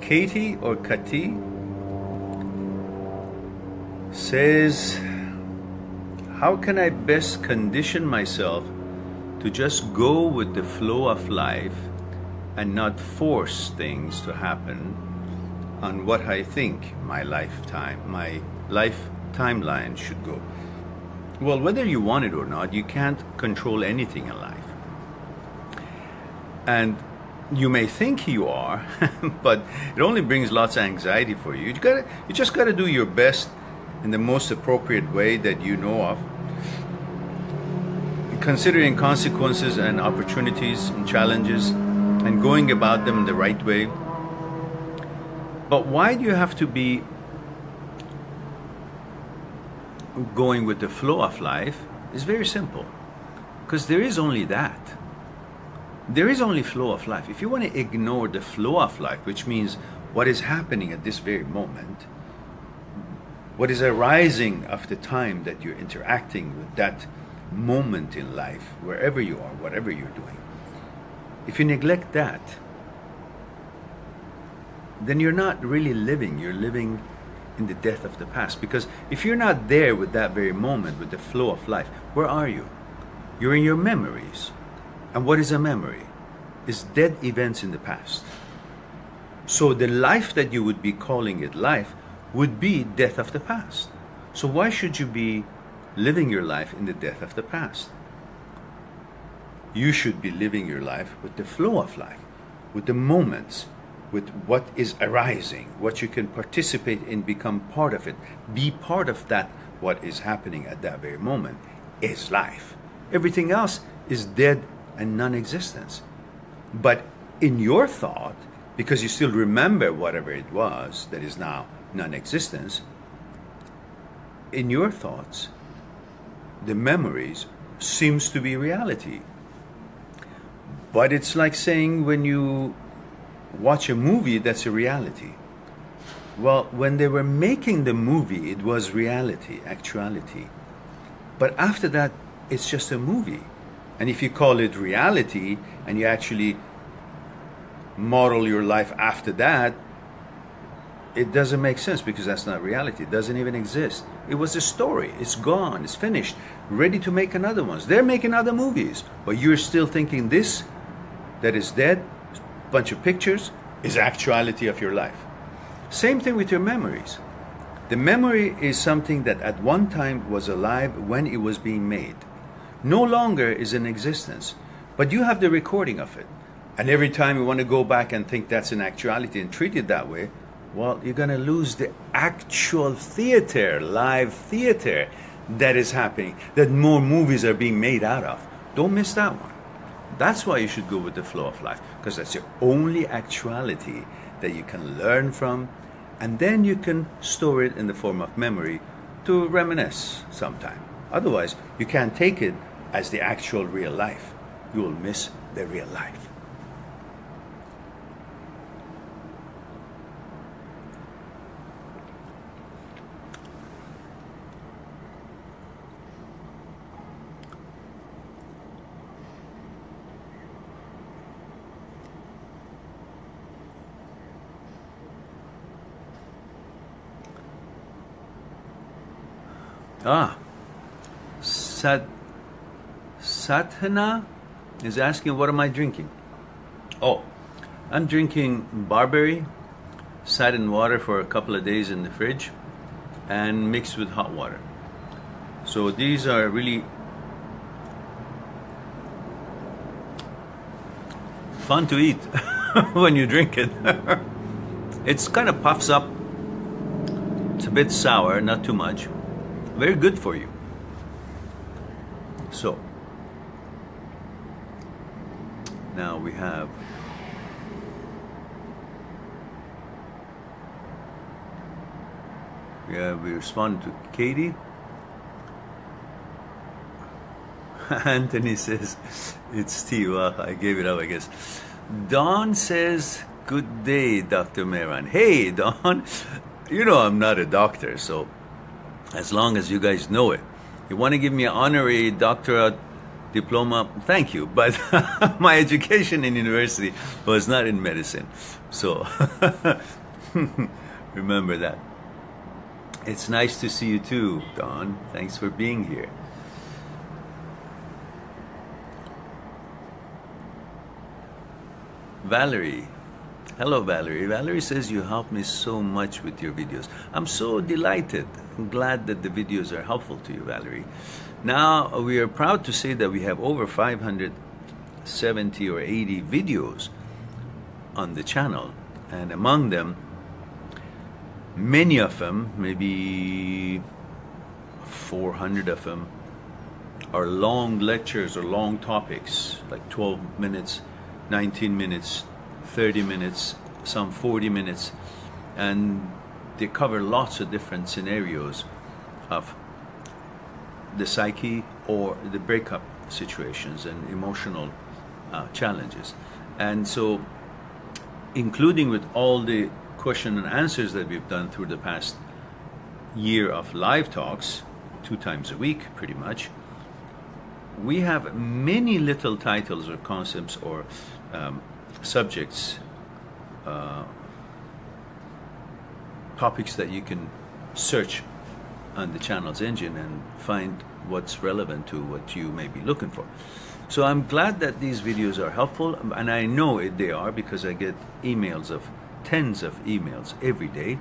Katie or Kati says, how can I best condition myself to just go with the flow of life and not force things to happen on what I think my life timeline should go? Well, whether you want it or not, you can't control anything in life. And you may think you are, but it only brings lots of anxiety for you. You just gotta do your best in the most appropriate way that you know of, considering consequences and opportunities and challenges and going about them the right way. But why do you have to be going with the flow of life? Is very simple, because there is only that. There is only flow of life. If you want to ignore the flow of life, which means what is happening at this very moment, what is arising of the time that you're interacting with that moment in life, wherever you are, whatever you're doing, if you neglect that, then you're not really living. You're living in the death of the past. Because if you're not there with that very moment, with the flow of life, where are you? You're in your memories. And what is a memory? It's dead events in the past. So the life that you would be calling it life would be death of the past. So why should you be living your life in the death of the past? You should be living your life with the flow of life, with the moments, with what is arising, what you can participate in, become part of it, be part of that, what is happening at that very moment is life. Everything else is dead and non-existence. But in your thought, because you still remember whatever it was that is now non-existence, in your thoughts, the memories seems to be reality. But it's like saying when you watch a movie, that's a reality. Well, when they were making the movie, it was reality, actuality. But after that, it's just a movie. And if you call it reality and you actually model your life after that, it doesn't make sense, because that's not reality. It doesn't even exist. It was a story. It's gone. It's finished. Ready to make another one. They're making other movies. But you're still thinking this that is dead, bunch of pictures, is actuality of your life. Same thing with your memories. The memory is something that at one time was alive when it was being made. No longer is in existence, but you have the recording of it. And every time you want to go back and think that's an actuality and treat it that way, well, you're going to lose the actual theater, live theater that is happening, that more movies are being made out of. Don't miss that one. That's why you should go with the flow of life, because that's your only actuality that you can learn from, and then you can store it in the form of memory to reminisce sometime. Otherwise, you can't take it as the actual real life. You will miss the real life. Sathana is asking, what am I drinking? Oh, I'm drinking barberry, sat in water for a couple of days in the fridge, and mixed with hot water. So these are really fun to eat when you drink it. It's kind of puffs up. It's a bit sour, not too much. Very good for you. So now we respond to Katie. Anthony says it's tea. Well, I gave it up, I guess. Dawn says, good day, Dr. Mehran. Hey, Dawn. You know I'm not a doctor, so as long as you guys know it. You want to give me an honorary doctorate diploma, thank you, but my education in university was not in medicine. So remember that. It's nice to see you too, Dawn. Thanks for being here. Valerie. Hello, Valerie. Valerie says you help me so much with your videos. I'm so delighted. I'm glad that the videos are helpful to you, Valerie. Now, we are proud to say that we have over 570 or 80 videos on the channel. And among them, many of them, maybe 400 of them, are long lectures or long topics, like 12 minutes, 19 minutes, 30 minutes, some 40 minutes, and they cover lots of different scenarios of the psyche or the breakup situations and emotional challenges. And so, including with all the question and answers that we've done through the past year of live talks, 2 times a week pretty much, we have many little titles or concepts or subjects, topics that you can search on the channel's engine and find what's relevant to what you may be looking for. So I'm glad that these videos are helpful, and I know they are because I get emails of tens of emails every day.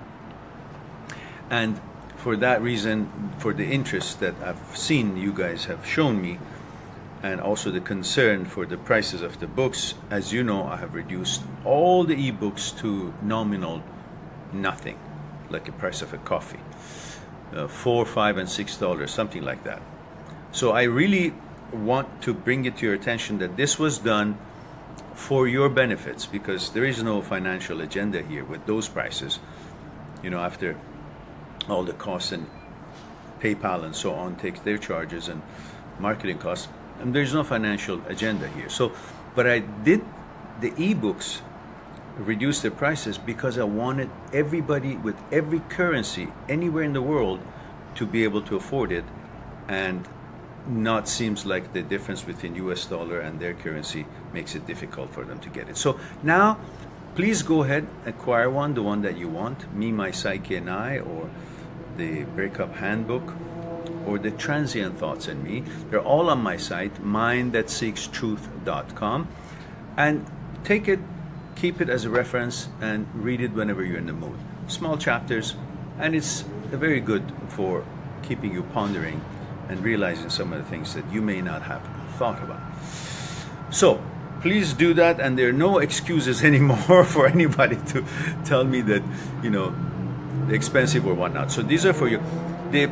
And for that reason, for the interest that I've seen you guys have shown me, and also the concern for the prices of the books, as you know, I have reduced all the ebooks to nominal nothing, like the price of a coffee, $4, $5, and $6, something like that. So I really want to bring it to your attention that this was done for your benefits, because there is no financial agenda here with those prices. You know, after all the costs, and PayPal and so on takes their charges and marketing costs, and there's no financial agenda here. So, but I did the ebooks reduce the prices because I wanted everybody with every currency anywhere in the world to be able to afford it, and not seems like the difference between US dollar and their currency makes it difficult for them to get it. So now, please go ahead, acquire one, the one that you want, Me, My Psyche and I, or the Breakup Handbook, or the Transient Thoughts and Me. They're all on my site, mindthatseekstruth.com, and take it, keep it as a reference, and read it whenever you're in the mood. Small chapters, and it's very good for keeping you pondering and realizing some of the things that you may not have thought about. So please do that, and there are no excuses anymore for anybody to tell me that, you know, expensive or whatnot. So these are for you. The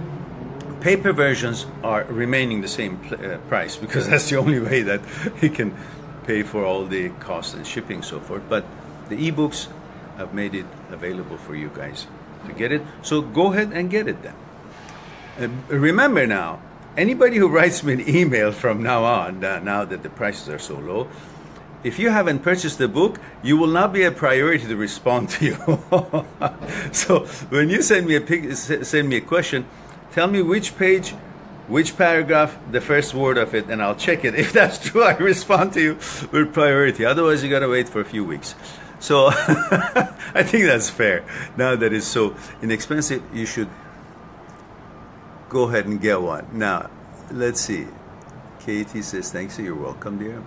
paper versions are remaining the same price, because that's the only way that you can pay for all the costs and shipping and so forth. But the ebooks, I've made it available for you guys to get it. So go ahead and get it then. Remember now, anybody who writes me an email from now on, now that the prices are so low, if you haven't purchased the book, you will not be a priority to respond to you. So when you send me a question, tell me which page, which paragraph, the first word of it, and I'll check it. If that's true, I respond to you with priority. Otherwise, you gotta wait for a few weeks. So I think that's fair. Now that it's so inexpensive, you should go ahead and get one. Now, let's see. Katie says, thanks, you're welcome, dear.